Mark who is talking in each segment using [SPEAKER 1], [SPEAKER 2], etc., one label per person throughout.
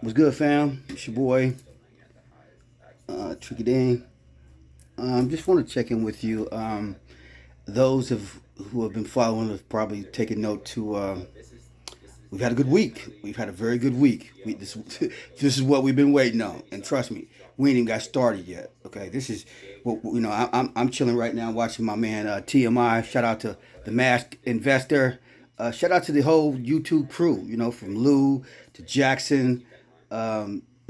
[SPEAKER 1] What's good, fam? It's your boy, Tricky Dang. Just want to check in with you. Those who have been following have probably taken note to. We've had a good week. We've had a very good week. This is what we've been waiting on, and trust me, we ain't even got started yet. Okay, this is what I'm chilling right now, watching my man TMI. Shout out to the Masked Investor. Shout out to the whole YouTube crew. From Lou to Jackson.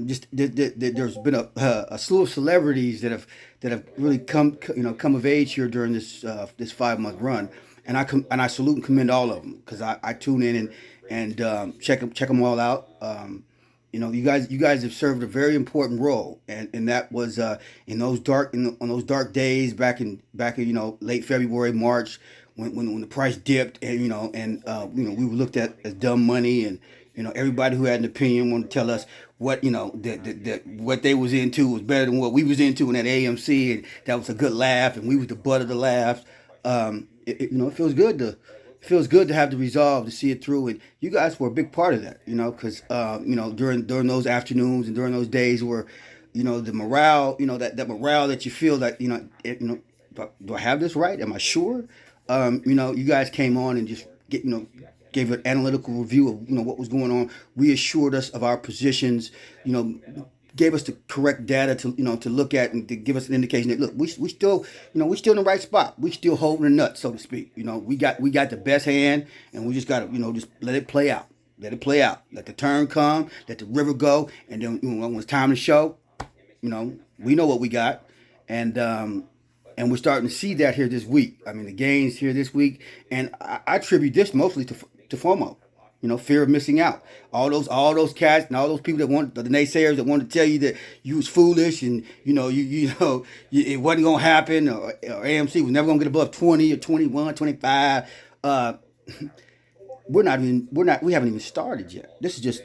[SPEAKER 1] Just there's been a slew of celebrities that have really come of age here during this 5 month run, and I salute and commend all of them because I tune in and check them all out. You guys have served a very important role, and that was in those on those dark days back in late February, March, when the price dipped, and we were looked at as dumb money, and everybody who had an opinion wanted to tell us that what they was into was better than what we was into in that AMC, and that was a good laugh, and we was the butt of the laughs. It feels good to have the resolve to see it through, and you guys were a big part of that. Because during those afternoons and during those days where the morale, that morale that you feel that do I have this right? Am I sure? You guys came on and just gave an analytical review of what was going on, reassured us of our positions, gave us the correct data to look at and to give us an indication that look, we still we still in the right spot, we still holding the nut, so to speak. We got the best hand, and we just got to just let it play out, let the turn come, let the river go, and then when it's time to show, we know what we got, and we're starting to see that here this week. I mean, the gains here this week, and I attribute this mostly to FOMO. Fear of missing out. All those cats and all those people that want the naysayers that want to tell you that you was foolish and it wasn't gonna happen, or AMC was never gonna get above 20 or 21, 25. We haven't even started yet. This is just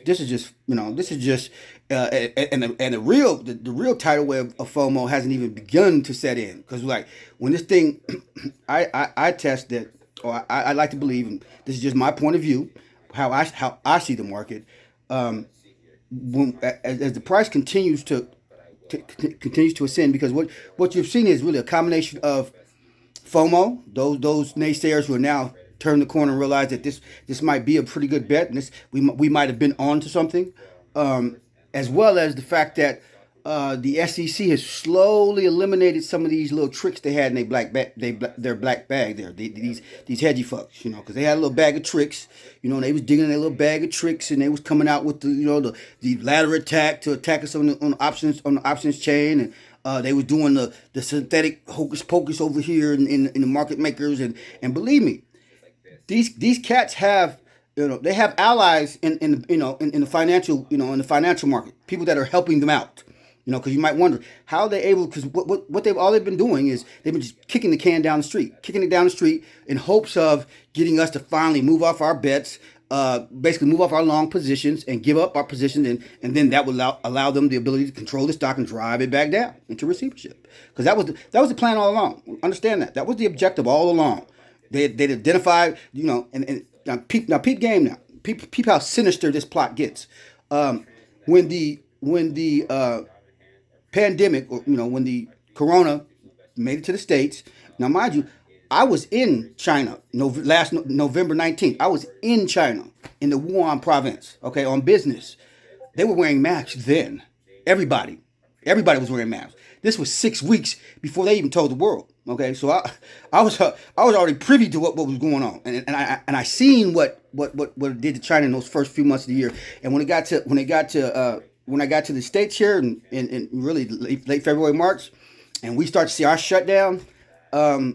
[SPEAKER 1] and the real tidal wave of FOMO hasn't even begun to set in, because like when this thing I test that, or I like to believe, and this is just my point of view, how I see the market. As the price continues to ascend, because what you've seen is really a combination of FOMO, those naysayers who are now turn the corner and realize that this might be a pretty good bet, and we might have been on to something, as well as the fact that the SEC has slowly eliminated some of these little tricks they had in their black bag there. These hedgy fucks, because they had a little bag of tricks, and they was digging in their little bag of tricks, and they was coming out with the ladder attack to attack us on the options chain, and they was doing the synthetic hocus pocus over here in the market makers, and believe me, these cats have they have allies in the financial market, people that are helping them out. Because you might wonder how they're able. Because what they've been doing is they've been just kicking the can down the street, in hopes of getting us to finally move off our bets, basically move off our long positions and give up our positions, and then that would allow them the ability to control the stock and drive it back down into receivership. Because that was the plan all along. Understand that was the objective all along. They identified, and peep game now. Peep how sinister this plot gets. When the pandemic, or when the corona made it to the States. Now, mind you, I was in China last November 19th. I was in China, in the Wuhan province, okay, on business. They were wearing masks then. Everybody was wearing masks. This was 6 weeks before they even told the world. Okay, so I was already privy to what was going on, and I seen what it did to China in those first few months of the year. And when I got to the States here in really late February, March, and we start to see our shutdown, I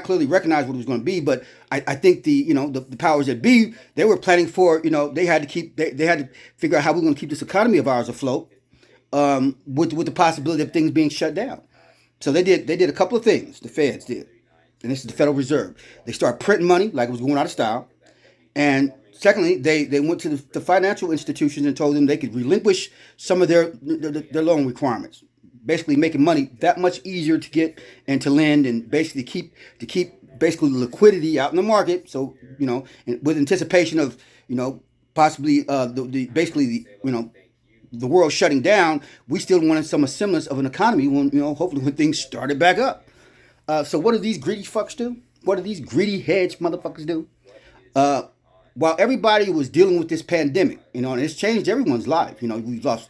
[SPEAKER 1] clearly recognized what it was going to be, but I think the powers that be, they were planning for, they had to figure out how we're going to keep this economy of ours afloat, with the possibility of things being shut down. So they did a couple of things. The Feds did, and this is the Federal Reserve. They started printing money like it was going out of style, and secondly, they went to the financial institutions and told them they could relinquish some of their loan requirements, basically making money that much easier to get and to lend, and basically keep basically liquidity out in the market. So with anticipation of possibly basically the world shutting down, we still wanted some semblance of an economy when hopefully when things started back up. So what do these greedy fucks do? What do these greedy hedge motherfuckers do? Uh, while everybody was dealing with this pandemic, and it's changed everyone's life. We've lost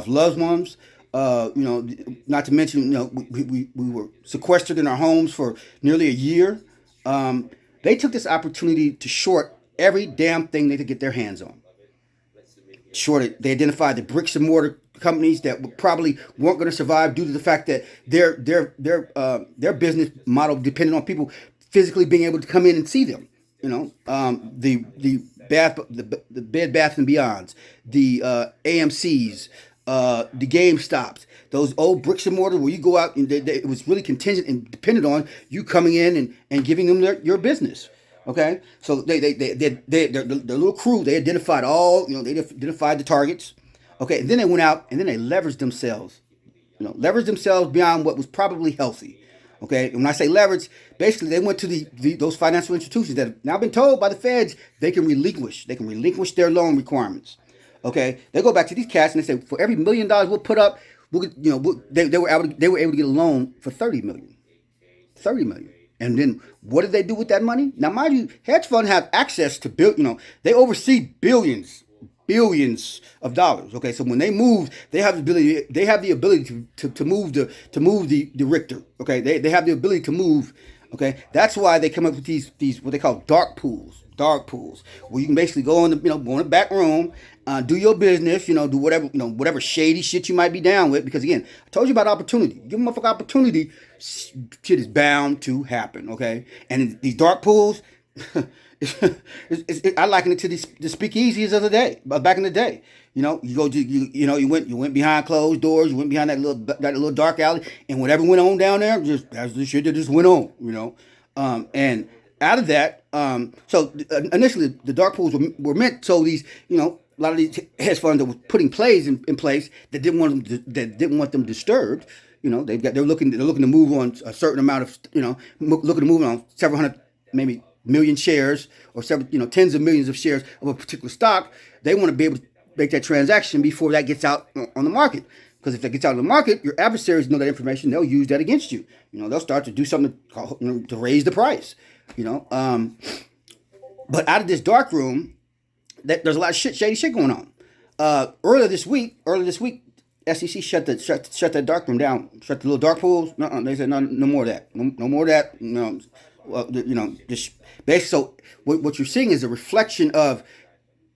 [SPEAKER 1] loved ones. Not to mention, we were sequestered in our homes for nearly a year. They took this opportunity to short every damn thing they could get their hands on. Shorted. They identified the bricks and mortar companies that probably weren't going to survive due to the fact that their business model depended on people physically being able to come in and see them. The Bed Bath and Beyonds, the AMC's, the GameStops, those old bricks and mortar where you go out and it was really contingent and dependent on you coming in and giving them your business. Okay, so their little crew, they identified they identified the targets. Okay, and then they went out and then they leveraged themselves, leveraged themselves beyond what was probably healthy. Okay, and when I say leverage, basically they went to those financial institutions that have now been told by the feds they can relinquish their loan requirements. Okay, they go back to these cats and they say for every $1 million we'll put up, they were able to get a loan for $30 million. And then what did they do with that money? Now, mind you, hedge funds have access to they oversee billions of dollars. Okay, so when they move, they have the ability to move the Richter. Okay, they have the ability to move. Okay, that's why they come up with these what they call dark pools, where you can basically go in the back room, do your business, do whatever shady shit you might be down with. Because again, I told you about opportunity. Give them a motherfucker opportunity, shit is bound to happen. Okay, and these dark pools, I liken it to the speakeasies of the day, back in the day. You went behind closed doors, you went behind that little dark alley, and whatever went on down there, that's the shit that just went on. And out of that, so initially the dark pools were meant so these, a lot of these hedge funds that were putting plays in place that didn't want them disturbed. They're looking to move on a certain amount of, looking to move on several hundred, maybe million shares or several, tens of millions of shares of a particular stock. They want to be able to make that transaction before that gets out on the market. Because if that gets out on the market, your adversaries know that information. They'll use that against you. They'll start to do something to raise the price. But out of this dark room, there's a lot of shady shit going on. Earlier this week, SEC shut that dark room down. Shut the little dark pools. No, they said no more of that. No more of that. Just basically. So what you're seeing is a reflection of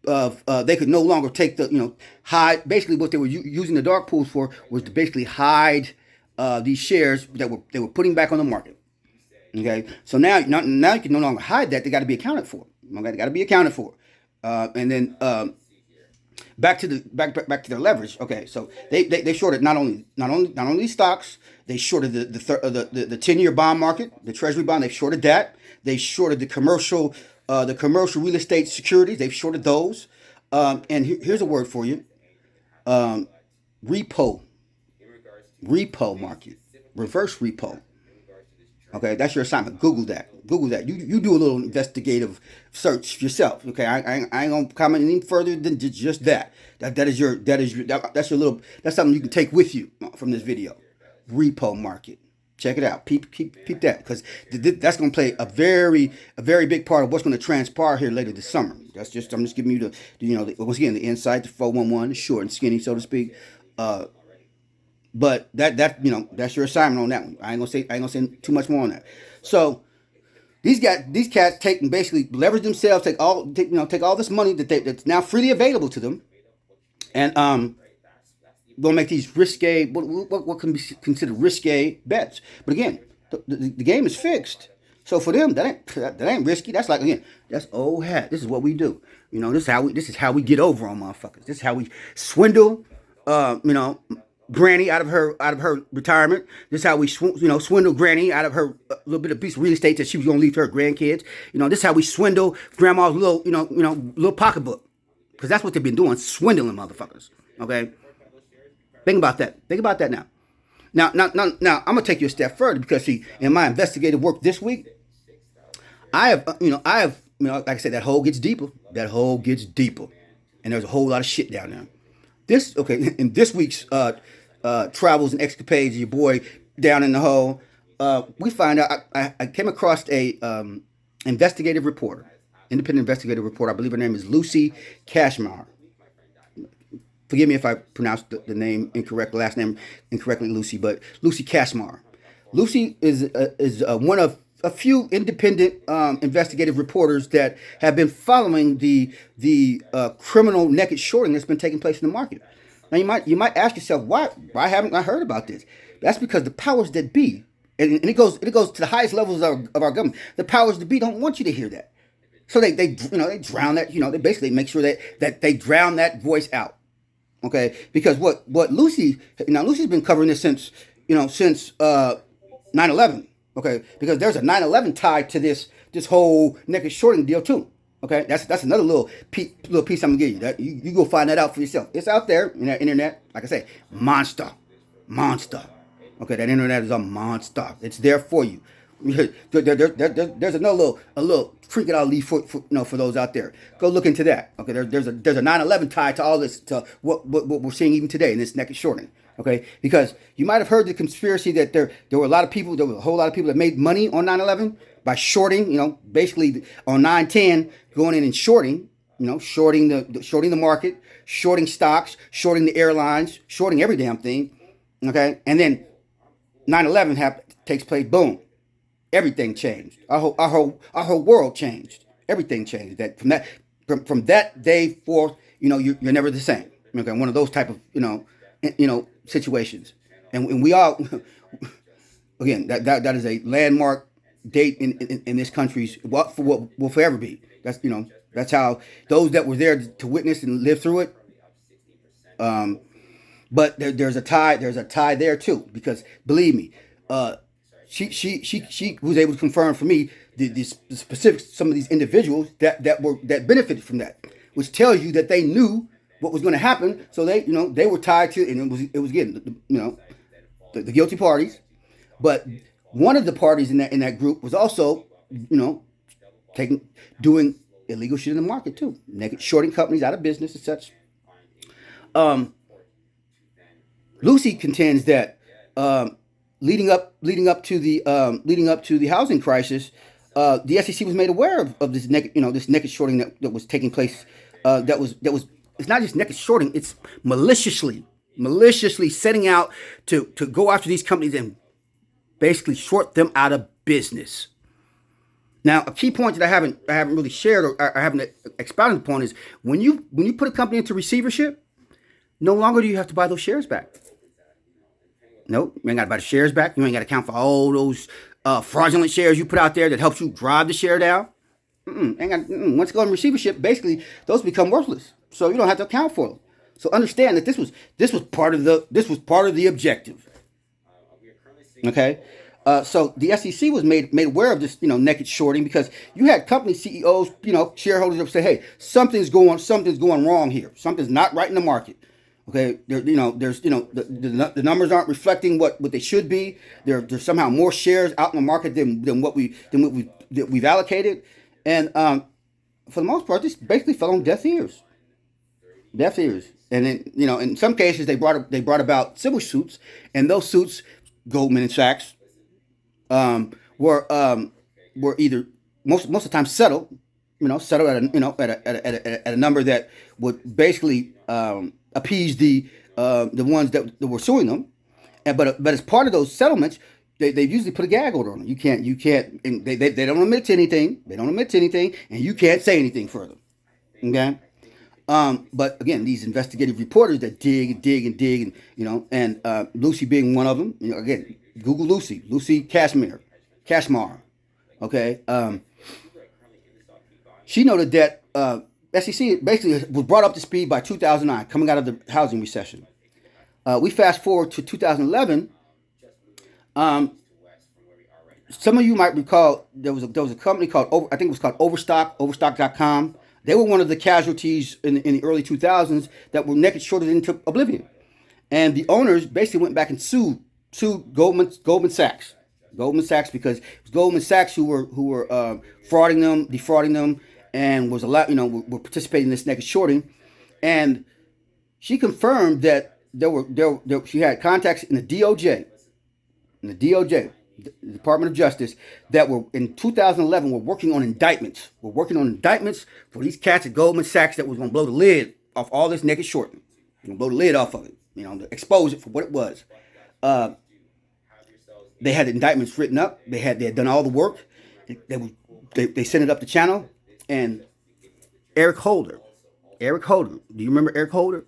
[SPEAKER 1] they could no longer take the hide. Basically, what they were using the dark pools for was to basically hide these shares that they were putting back on the market. Okay, so now you can no longer hide that. They got to be accounted for. Okay, they got to be accounted for. And then back to their leverage. Okay, so they shorted not only stocks. They shorted the 10-year bond market, the Treasury bond. They've shorted that. They shorted the commercial real estate securities. They've shorted those. And here's a word for you: repo market, reverse repo. Okay, that's your assignment. Google that. You do a little investigative search yourself. Okay, I ain't gonna comment any further than just that. That's something you can take with you from this video. Repo market. Check it out. Peep that, because that's gonna play a very big part of what's gonna transpire here later this summer. I'm just giving you once again the insight, the 411, short and skinny, so to speak. But that's your assignment on that one. I ain't gonna say too much more on that. So these cats take and basically leverage themselves, take all this money that's now freely available to them, and gonna make these risque, what can be considered risque bets. But again, the game is fixed. So for them, that ain't risky. That's like, again, that's old hat. This is what we do. This is how we get over on motherfuckers. This is how we swindle, Granny out of her retirement. This is how we swindle Granny out of her little bit of piece of real estate that she was gonna leave to her grandkids. This is how we swindle Grandma's little pocketbook, because that's what they've been doing, swindling motherfuckers. Okay, think about that now. Now, I'm gonna take you a step further, because see, in my investigative work this week, I have like I said, that hole gets deeper. and there's a whole lot of shit down there. This okay in this week's travels and escapades, your boy down in the hole. We find out I came across a investigative reporter, independent investigative reporter. I believe her name is Lucy Cashmire. Forgive me if I pronounced the name incorrect, last name incorrectly, Lucy, but Lucy Cashmire. Lucy is one of a few independent investigative reporters that have been following the criminal naked shorting that's been taking place in the market. Now you might ask yourself, why haven't I heard about this? That's because the powers that be, and it goes to the highest levels of our government. The powers that be don't want you to hear that, so they drown that. They basically make sure that they drown that voice out. Okay, because what Lucy's been covering this since 9/11. Okay, because there's a 9/11 tied to this whole naked shorting deal too. Okay, that's another little piece I'm gonna give you. That you go find that out for yourself. It's out there in that internet. Like I say, monster. Okay, that internet is a monster. It's there for you. There's another little trinket I'll leave for those out there. Go look into that. Okay, there's a 9/11 tied to all this, to what we're seeing even today in this naked shorting. Okay, because you might have heard the conspiracy that there were a whole lot of people that made money on 9/11 by shorting. Basically on 9/10 going in and shorting. Shorting the market, shorting stocks, shorting the airlines, shorting every damn thing. Okay, and then 9/11 takes place. Boom. Everything changed. Our whole world changed. Everything changed. From that day forth, you're never the same. Okay, one of those type of situations, and we all again that is a landmark date in this country's what will forever be. That's how those that were there to witness and live through it. But there's a tie there too, because believe me, she was able to confirm for me the specifics, some of these individuals that benefited from that, which tells you that they knew what was going to happen. So they were tied to, and it was again the guilty parties, but one of the parties in that group was also doing illegal shit in the market too, naked shorting companies out of business and such. Lucy contends that leading up to the housing crisis, the SEC was made aware of this naked shorting that was taking place. That was it's not just naked shorting; it's maliciously setting out to go after these companies and basically short them out of business. Now, a key point that I haven't really shared or I haven't expounded upon is when you put a company into receivership, no longer do you have to buy those shares back. Nope, you ain't got to buy the shares back. You ain't got to account for all those fraudulent shares you put out there that helps you drive the share down. Once you go in receivership, basically those become worthless. So you don't have to account for them. So understand that this was part of the objective. Okay, so the SEC was made aware of this naked shorting because you had company CEOs, shareholders that say, hey, something's going wrong here. Something's not right in the market. Okay, the numbers aren't reflecting what they should be. There's somehow more shares out in the market than what we've allocated, and for the most part, this basically fell on deaf ears. And then in some cases they brought about civil suits, and those suits, Goldman and Sachs, were either most of the time settled at a number that would basically appease the ones that were suing them, but as part of those settlements, they usually put a gag order on them. You can't. And they don't admit to anything. And you can't say anything further. Okay. But again, these investigative reporters that dig, and Lucy being one of them. Again, Google Lucy Cashmire. Okay. She noted that SEC basically was brought up to speed by 2009, coming out of the housing recession. We fast forward to 2011. Some of you might recall there was a company called I think it was called Overstock.com. They were one of the casualties in the early 2000s that were naked shorted into oblivion, and the owners basically went back and sued Goldman Sachs. Because it was Goldman Sachs who were defrauding them, and was were participating in this naked shorting, And she confirmed that she had contacts in the DOJ, the Department of Justice, that were in 2011 were working on indictments. We're working on indictments for these cats at Goldman Sachs that was going to blow the lid off all this naked shorting. Going to blow the lid off of it, to expose it for what it was. They had indictments written up. They had done all the work. They sent it up the channel, and Eric Holder. Do you remember Eric Holder?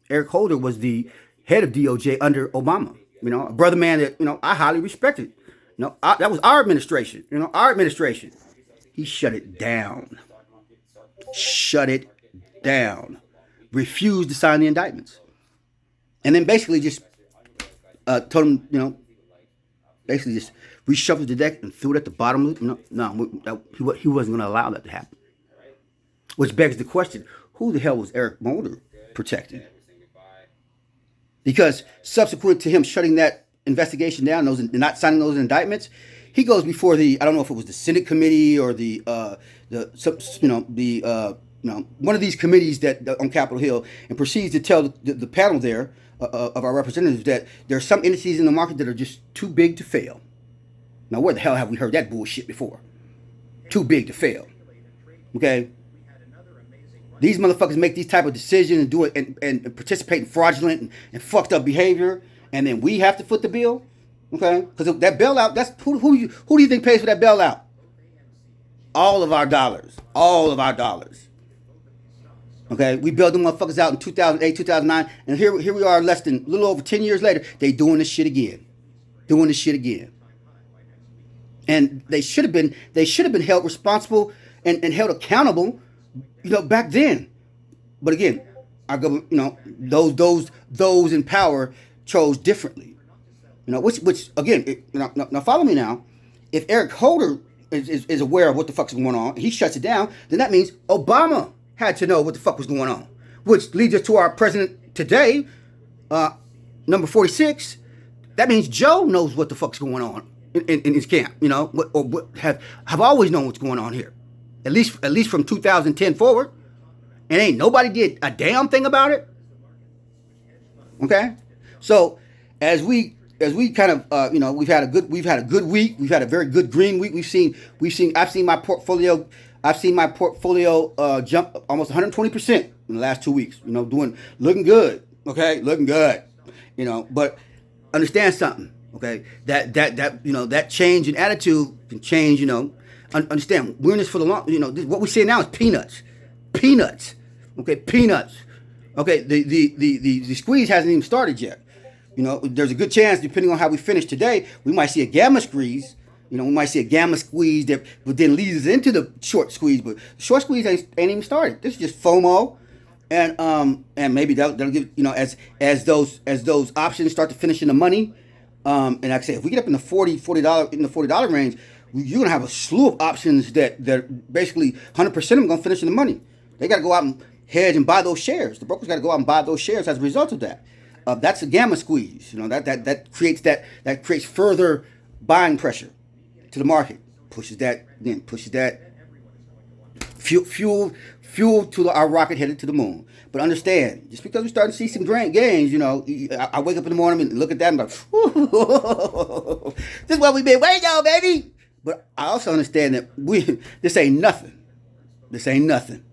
[SPEAKER 1] Eric Holder was the head of DOJ under Obama. A brother man that I highly respected. That was our administration. Our administration. He shut it down. Refused to sign the indictments, and then basically just told him, basically just reshuffled the deck and threw it at the bottom. He wasn't going to allow that to happen. Which begs the question: who the hell was Eric Holder protecting? Because subsequent to him shutting that investigation down, not signing those indictments, he goes before I don't know if it was the Senate committee or one of these committees that on Capitol Hill, and proceeds to tell the panel there of our representatives that there are some entities in the market that are just too big to fail. Now, where the hell have we heard that bullshit before? Too big to fail. Okay? These motherfuckers make these type of decisions and do it and participate in fraudulent and fucked up behavior, and then we have to foot the bill. Okay? Because that bailout, that's who do you think pays for that bailout? All of our dollars. Okay, we bailed them motherfuckers out in 2008, 2009, and here we are, a little over 10 years later. They doing this shit again, and they should have been held responsible and held accountable, back then. But again, our government, those in power chose differently, which again, now follow me now. If Eric Holder is aware of what the fuck's going on, he shuts it down, then that means Obama had to know what the fuck was going on, which leads us to our president today, number 46. That means Joe knows what the fuck's going on in his camp, have always known what's going on here, at least from 2010 forward, and ain't nobody did a damn thing about it. Okay, so as we kind of we've had a good week. We've had a very good green week. I've seen my portfolio jump almost 120% in the last 2 weeks. Looking good. Okay, looking good. But understand something. Okay, that change in attitude can change. Understand, we're in this for the long. What we say now is peanuts. Okay, peanuts. Okay, the squeeze hasn't even started yet. There's a good chance, depending on how we finish today, we might see a gamma squeeze. We might see a gamma squeeze that then leads us into the short squeeze. But the short squeeze ain't even started. This is just FOMO, and maybe that'll give as those options start to finish in the money. And like I say, if we get up in the $40 range, you're gonna have a slew of options that basically 100% of them gonna finish in the money. They got to go out and hedge and buy those shares. The brokers got to go out and buy those shares as a result of that. That's a gamma squeeze. That creates further buying pressure to the market. Pushes that fuel to our rocket headed to the moon. But understand, just because we start to see some gains, I wake up in the morning and look at that and I'm like, this is what we've been waiting on, baby. But I also understand that this ain't nothing.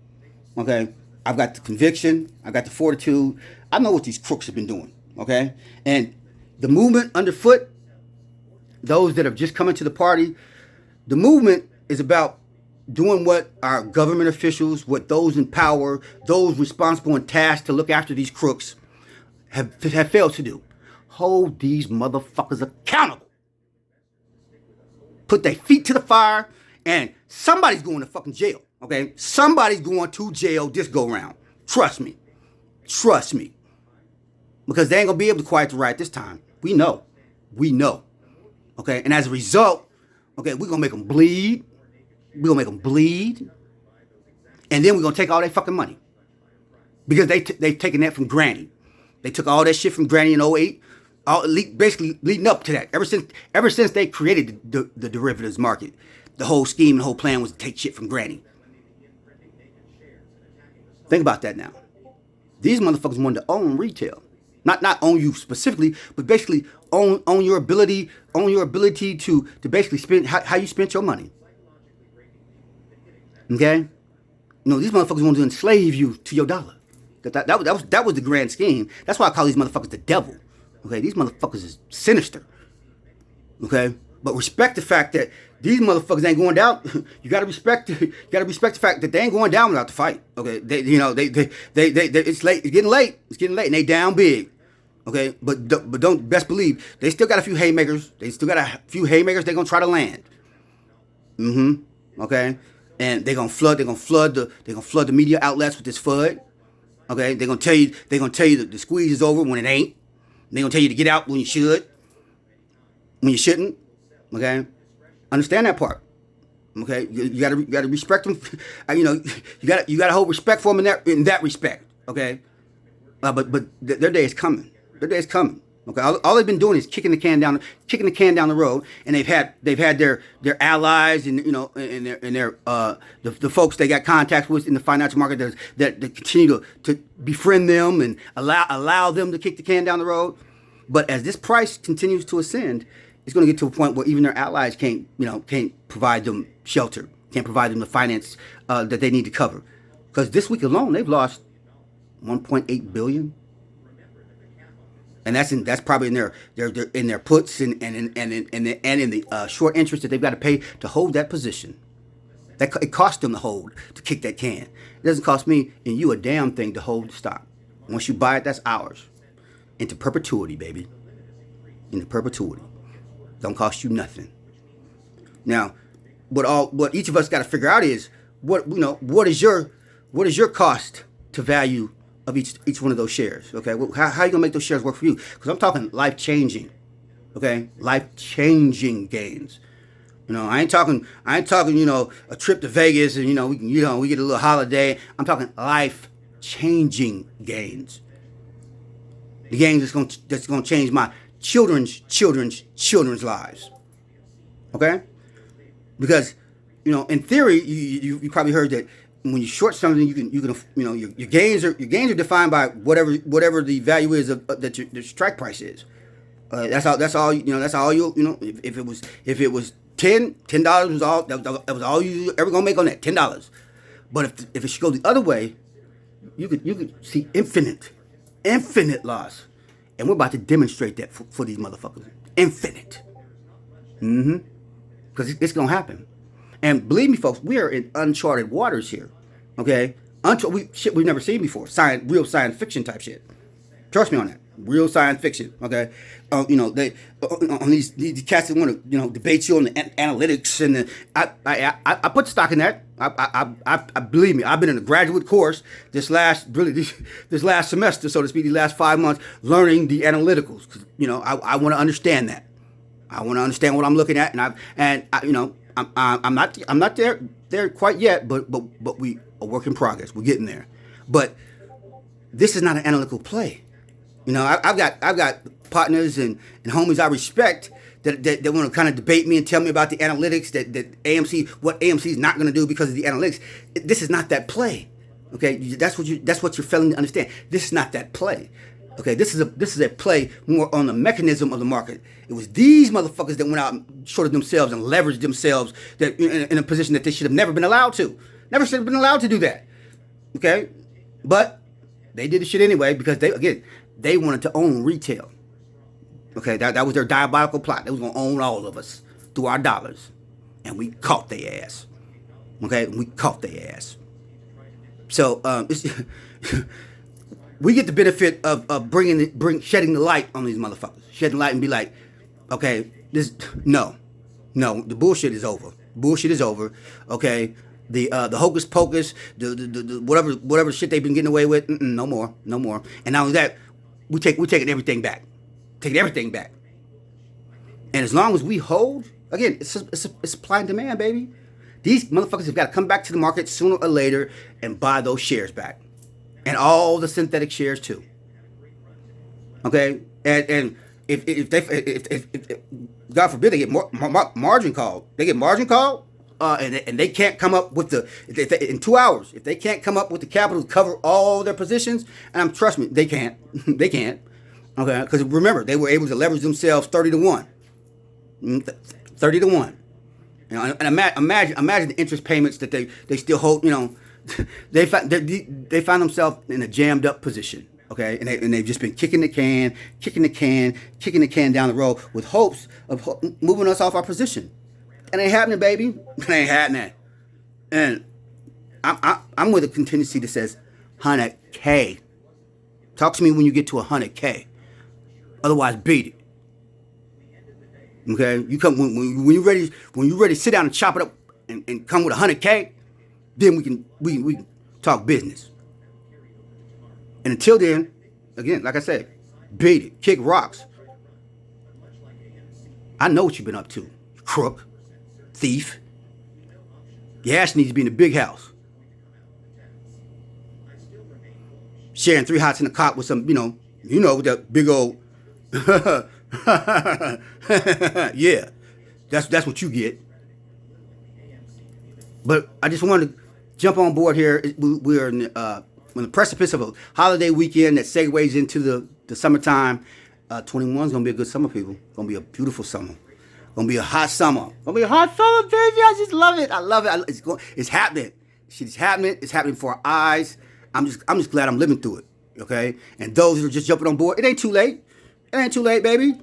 [SPEAKER 1] Okay? I've got the conviction. I got the fortitude. I know what these crooks have been doing. Okay? And the movement underfoot, those that have just come into the party, the movement is about doing what our government officials, what those in power, those responsible and tasked to look after these crooks have failed to do. Hold these motherfuckers accountable. Put their feet to the fire, and somebody's going to fucking jail. Okay? Somebody's going to jail this go round. Trust me. Because they ain't going to be able to quiet the riot this time. We know. Okay? And as a result, okay, we're going to make them bleed. And then we're going to take all their fucking money. Because they've taken that from Granny. They took all that shit from Granny in 08. Basically leading up to that. Ever since they created the derivatives market, the whole scheme and the whole plan was to take shit from Granny. Think about that now. These motherfuckers wanted to own retail. Not own you specifically, but basically own your ability, to basically spend how you spent your money. Okay? These motherfuckers want to enslave you to your dollar. That was the grand scheme. That's why I call these motherfuckers the devil. Okay, these motherfuckers is sinister. Okay, but respect the fact that these motherfuckers ain't going down. You gotta respect the fact that they ain't going down without the fight. Okay, it's late. It's getting late, and they down big. Okay, but don't best believe they still got a few haymakers. They're gonna try to land. Okay, and they're gonna flood the media outlets with this FUD. Okay, they're gonna tell you that the squeeze is over when it ain't. They're gonna tell you to get out when you should, when you shouldn't. Okay, understand that part. Okay, you gotta respect them. You gotta hold respect for them in that respect. Okay, but their day is coming. Okay, all they've been doing is kicking the can down the road, and they've had their allies and their the folks they got contacts with in the financial market that continue to befriend them and allow them to kick the can down the road. But as this price continues to ascend, it's going to get to a point where even their allies can't provide them shelter, can't provide them the finance that they need to cover. Because this week alone, they've lost $1.8 billion. And that's probably in their puts and in the short interest that they've got to pay to hold that position. It cost them to kick that can. It doesn't cost me and you a damn thing to hold the stock. Once you buy it, that's ours. Into perpetuity, baby. Into perpetuity. Don't cost you nothing. Now, what each of us got to figure out is what is your cost to value of each one of those shares. Okay, how are you gonna make those shares work for you? Because I'm talking life changing. Okay, life changing gains. I ain't talking a trip to Vegas and we get a little holiday. I'm talking life changing gains. The gains that's gonna change my children's lives. Okay, because in theory you probably heard that when you short something you can your gains are defined by whatever the value is of that your strike price is. That's all you if it was $10 was all that was all you ever gonna make on that $10. But if it should go the other way, you could see infinite loss. And we're about to demonstrate that for these motherfuckers. Infinite. Because it's going to happen. And believe me, folks, we are in uncharted waters here. Okay? Shit we've never seen before. Real science fiction type shit. Trust me on that. Real science fiction. Okay? They on these cats that want to debate you on the analytics and I put stock in that. I believe me. I've been in a graduate course this last semester, so to speak, these last 5 months, learning the analyticals. I want to understand that. I want to understand what I'm looking at, I'm not there quite yet, but we a work in progress. We're getting there. But this is not an analytical play. I've got partners and homies I respect that want to kind of debate me and tell me about the analytics that what AMC is not going to do because of the analytics. This is not that play. Okay, that's what you're failing to understand. This is not that play. Okay, this is a play more on the mechanism of the market. It was these motherfuckers that went out and shorted themselves and leveraged themselves that in a position that they should have never been allowed to. Never should have been allowed to do that. Okay, but they did the shit anyway because they wanted to own retail. Okay, that was their diabolical plot. They was going to own all of us through our dollars. And we caught their ass. Okay, we caught their ass. So, we get the benefit of shedding the light on these motherfuckers. Shedding light and be like, okay, no, the bullshit is over. Bullshit is over. Okay, the hocus pocus, the whatever shit they've been getting away with, no more. And not only that, we're taking everything back. Taking everything back. And as long as we hold, again, it's supply and demand, baby. These motherfuckers have got to come back to the market sooner or later and buy those shares back. And all the synthetic shares too. Okay? And if God forbid they get margin called. They get margin called, and they can't come up with in 2 hours, if they can't come up with the capital to cover all their positions, and trust me, they can't. They can't. Okay, because remember, they were able to leverage themselves 30-1. 30-1. You know, and imagine the interest payments that they still hold. You know, they find themselves in a jammed up position. Okay, and they've just been kicking the can down the road with hopes of moving us off our position. It ain't happening, baby. It ain't happening. And I'm with a contingency that says 100K. Talk to me when you get to 100K. Otherwise, beat it. Okay, you come when you're ready. When you're ready to sit down and chop it up and come with 100K, then we can talk business. And until then, again, like I said, beat it, kick rocks. I know what you've been up to, crook, thief. Your ass needs to be in the big house, sharing 3 hots in a cot with some, with that big old. Yeah, that's what you get. But I just wanted to jump on board here. We're on the precipice of a holiday weekend that segues into the summertime. 21 is gonna be a good summer, people. Gonna be a beautiful summer. Gonna be a hot summer. Gonna be a hot summer, baby. I just love it. I love it. It's happening. Shit's happening. It's happening before our eyes. I'm just glad I'm living through it. Okay. And those who are just jumping on board, it ain't too late. It ain't too late, baby.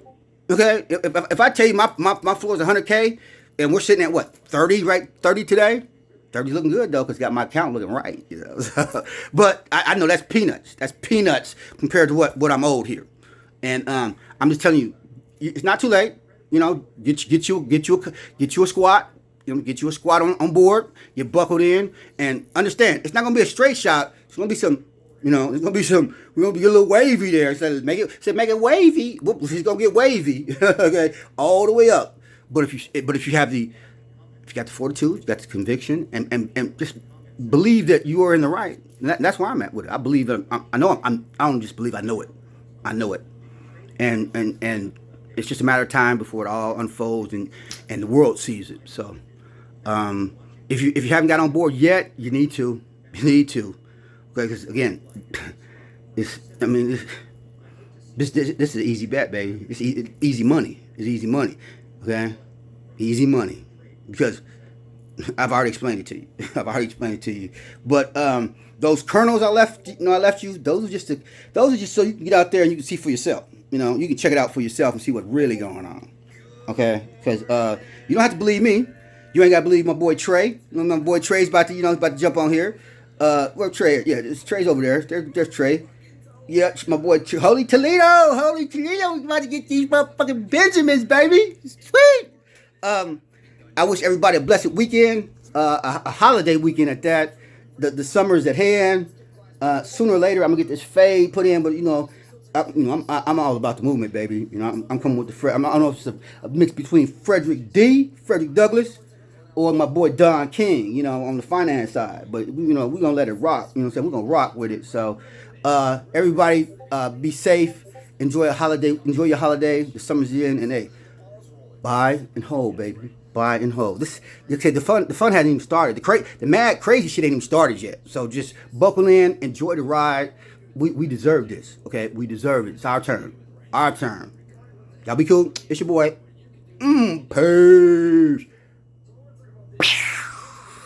[SPEAKER 1] Okay. If I tell you my floor is 100K and we're sitting at what 30, right? 30 today. 30's looking good though, because got my account looking right. But I know that's peanuts. That's peanuts compared to what I'm owed here. And I'm just telling you, it's not too late. Get you a squad. Get you a squad on board. Get buckled in, and understand it's not gonna be a straight shot. It's gonna be some. We're gonna be a little wavy there. So make it wavy. It's gonna get wavy. Okay, all the way up. But if you got the fortitude, you got the conviction, and just believe that you are in the right. That's where I'm at with it. I believe that I know. I don't just believe. I know it. I know it. And it's just a matter of time before it all unfolds and the world sees it. So, if you haven't got on board yet, you need to. You need to. Okay, because again, this is an easy bet, baby. It's easy money. It's easy money. Okay, easy money. Because I've already explained it to you. But those kernels I left you. Those are just so you can get out there and you can see for yourself. You can check it out for yourself and see what's really going on. Okay, because you don't have to believe me. You ain't got to believe my boy Trey. My boy Trey's about to jump on here. Where Trey? Yeah, Trey's over there. There's Trey. Yeah, my boy Holy Toledo. We're about to get these motherfucking Benjamins, baby. Sweet. I wish everybody a blessed weekend, a holiday weekend at that. The summer's at hand. Sooner or later, I'm gonna get this fade put in, but I'm all about the movement, baby. I'm coming with the I don't know if it's a mix between Frederick Douglass, or my boy Don King, on the finance side. But we're gonna let it rock. We're gonna rock with it. So everybody, be safe. Enjoy your holiday. The summer's in, and hey, buy and hold, baby. Buy and hold. The fun hasn't even started. The mad crazy shit ain't even started yet. So just buckle in, enjoy the ride. We deserve this. Okay, we deserve it. It's our turn. Y'all be cool. It's your boy. Peace.